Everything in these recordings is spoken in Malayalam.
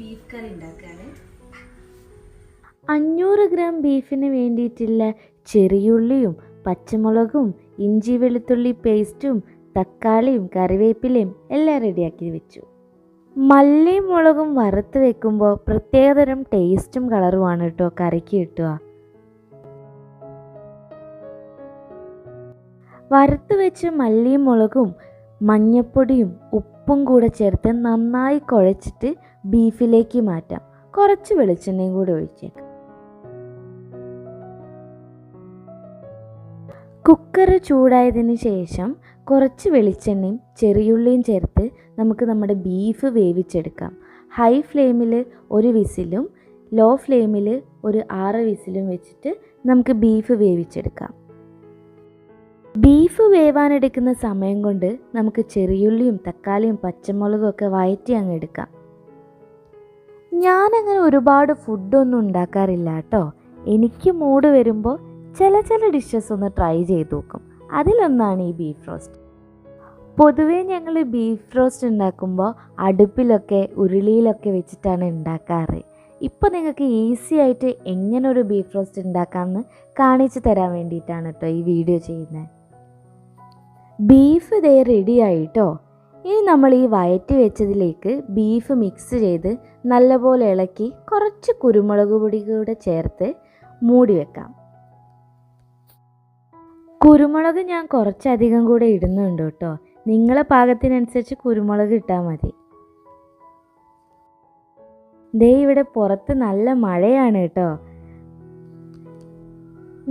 ബീഫ് കറി ഉണ്ടാക്കുകയാണ്. 500 ഗ്രാം ബീഫിന് വേണ്ടിയിട്ടുള്ള ചെറിയുള്ളിയും പച്ചമുളകും ഇഞ്ചി വെളുത്തുള്ളി പേസ്റ്റും തക്കാളിയും കറിവേപ്പിലയും എല്ലാം റെഡിയാക്കി വെച്ചു. മല്ലിയും മുളകും വറുത്ത് വെക്കുമ്പോൾ പ്രത്യേകതരം ടേസ്റ്റും കളറുമാണ് കേട്ടോ കറിക്ക് കിട്ടുക. വറുത്ത് വെച്ച് മല്ലിയും മുളകും മഞ്ഞപ്പൊടിയും ഉപ്പും കൂടെ ചേർത്ത് നന്നായി കുഴച്ചിട്ട് ബീഫിലേക്ക് മാറ്റാം. കുറച്ച് വെളിച്ചെണ്ണയും കൂടെ ഒഴിച്ചേക്കാം. കുക്കർ ചൂടായതിന് ശേഷം കുറച്ച് വെളിച്ചെണ്ണയും ചെറിയുള്ളിയും ചേർത്ത് നമുക്ക് നമ്മുടെ ബീഫ് വേവിച്ചെടുക്കാം. ഹൈ ഫ്ലെയിമിൽ 1 വിസിലും ലോ ഫ്ലെയിമിൽ ഒരു 6 വിസിലും വെച്ചിട്ട് നമുക്ക് ബീഫ് വേവിച്ചെടുക്കാം. ബീഫ് വേവാനെടുക്കുന്ന സമയം കൊണ്ട് നമുക്ക് ചെറിയുള്ളിയും തക്കാളിയും പച്ചമുളകും ഒക്കെ വഴറ്റി അങ്ങ് എടുക്കാം. ഞാനങ്ങനെ ഒരുപാട് ഫുഡൊന്നും ഉണ്ടാക്കാറില്ല കേട്ടോ. എനിക്ക് മൂഡ് വരുമ്പോൾ ചില ഡിഷസ് ഒന്ന് ട്രൈ ചെയ്ത് നോക്കും. അതിലൊന്നാണ് ഈ ബീഫ് റോസ്റ്റ്. പൊതുവേ ഞങ്ങൾ ബീഫ് റോസ്റ്റ് ഉണ്ടാക്കുമ്പോൾ അടുപ്പിലൊക്കെ ഉരുളിയിലൊക്കെ വെച്ചിട്ടാണ് ഉണ്ടാക്കാറ്. ഇപ്പോൾ നിങ്ങൾക്ക് ഈസി ആയിട്ട് എങ്ങനെ ഒരു ബീഫ് റോസ്റ്റ് ഉണ്ടാക്കാമെന്ന് കാണിച്ചു തരാൻ വേണ്ടിയിട്ടാണ് കേട്ടോ ഈ വീഡിയോ ചെയ്യുന്നത്. ബീഫ് ദേ റെഡി ആയിട്ടോ. ഇനി നമ്മൾ ഈ വഴറ്റി വെച്ചതിലേക്ക് ബീഫ് മിക്സ് ചെയ്ത് നല്ലപോലെ ഇളക്കി കുറച്ച് കുരുമുളക് പൊടി കൂടെ ചേർത്ത് മൂടി വെക്കാം. കുരുമുളക് ഞാൻ കുറച്ചധികം കൂടെ ഇടുന്നുണ്ട് കേട്ടോ. നിങ്ങളെ പാകത്തിനനുസരിച്ച് കുരുമുളക് ഇട്ടാൽ മതി. ദേ ഇവിടെ പുറത്ത് നല്ല മഴയാണ് കേട്ടോ.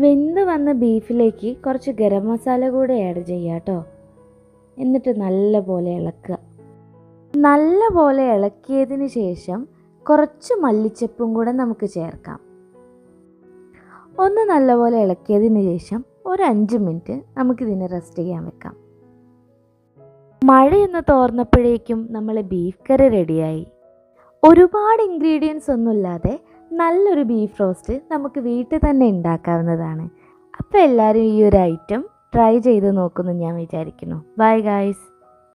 വെന്ത് വന്ന ബീഫിലേക്ക് കുറച്ച് ഗരം മസാല കൂടെ ആഡ് ചെയ്യാം കേട്ടോ. എന്നിട്ട് നല്ലപോലെ ഇളക്കുക. നല്ലപോലെ ഇളക്കിയതിന് ശേഷം കുറച്ച് മല്ലിച്ചപ്പും കൂടെ നമുക്ക് ചേർക്കാം. ഒന്ന് നല്ലപോലെ ഇളക്കിയതിന് ശേഷം ഒരു 5 മിനിറ്റ് നമുക്കിതിനെ റെസ്റ്റ് ചെയ്യാൻ വെക്കാം. മഴയൊന്ന് തോർന്നപ്പോഴേക്കും നമ്മൾ ബീഫ് കറി റെഡിയായി. ഒരുപാട് ഇൻഗ്രീഡിയൻസ് ഒന്നുമില്ലാതെ നല്ലൊരു ബീഫ് റോസ്റ്റ് നമുക്ക് വീട്ടിൽ തന്നെ ഉണ്ടാക്കാവുന്നതാണ്. അപ്പോൾ എല്ലാവരും ഈ ഒരു ഐറ്റം ട്രൈ ചെയ്ത് നോക്കുമെന്ന് ഞാൻ വിചാരിക്കുന്നു. Bye guys.